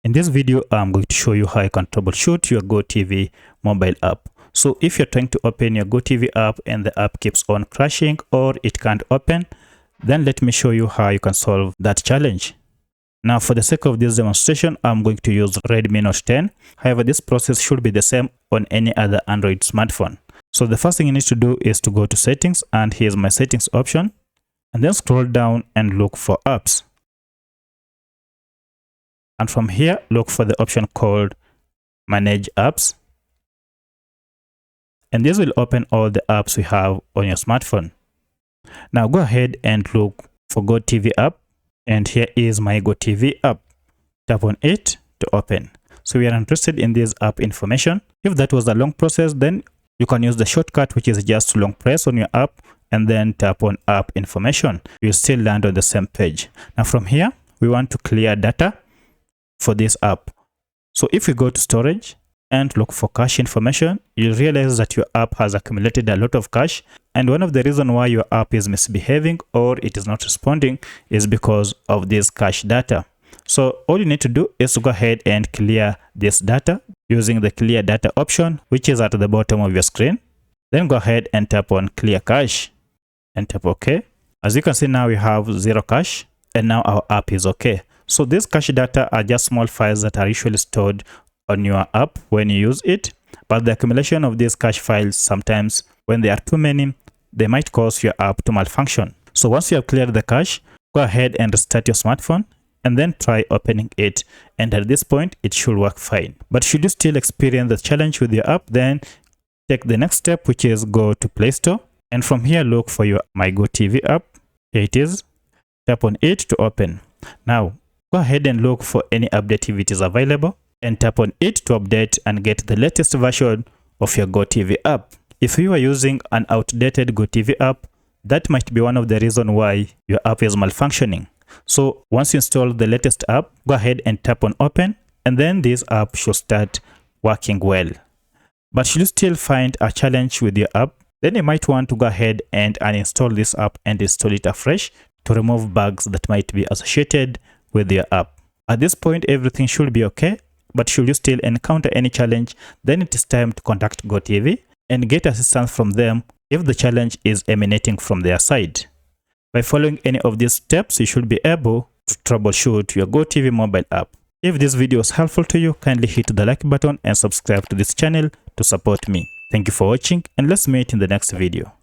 In this video, I'm going to show you how you can troubleshoot your GOtv mobile app. So if you're trying to open your GOtv app and the app keeps on crashing or it can't open, then let me show you how you can solve that challenge. Now, for the sake of this demonstration, I'm going to use Redmi Note 10. However, this process should be the same on any other Android smartphone. So the first thing you need to do is to go to settings, and here's my settings option, and then scroll down and look for apps. And from here, look for the option called Manage Apps. And this will open all the apps we have on your smartphone. Now go ahead and look for GOtv app. And here is my GOtv app. Tap on it to open. So we are interested in this app information. If that was a long process, then you can use the shortcut, which is just long press on your app and then tap on app information. You'll still land on the same page. Now from here, we want to clear data for this app. So if we go to storage and look for cache information, you'll realize that your app has accumulated a lot of cache, and one of the reasons why your app is misbehaving or it is not responding is because of this cache data. So all you need to do is to go ahead and clear this data using the clear data option, which is at the bottom of your screen. Then go ahead and tap on clear cache and tap OK. As you can see, now we have zero cache and now our app is okay. So these cache data are just small files that are usually stored on your app when you use it, but the accumulation of these cache files, sometimes when they are too many, they might cause your app to malfunction. So once you have cleared the cache, go ahead and restart your smartphone and then try opening it, and at this point it should work fine. But should you still experience the challenge with your app, then take the next step, which is go to Play Store, and from here look for your My GOtv app. Here it is. Tap on it to open. Now go ahead and look for any update if it is available, and tap on it to update and get the latest version of your GOtv app. If you are using an outdated GOtv app, that might be one of the reasons why your app is malfunctioning. So once you install the latest app, go ahead and tap on open, and then this app should start working well. But should you still find a challenge with your app, then you might want to go ahead and uninstall this app and install it afresh to remove bugs that might be associated with your app. At this point, everything should be okay, but should you still encounter any challenge, then it is time to contact GOtv and get assistance from them if the challenge is emanating from their side. By following any of these steps, you should be able to troubleshoot your GOtv mobile app. If this video was helpful to you, kindly hit the like button and subscribe to this channel to support me. Thank you for watching, and let's meet in the next video.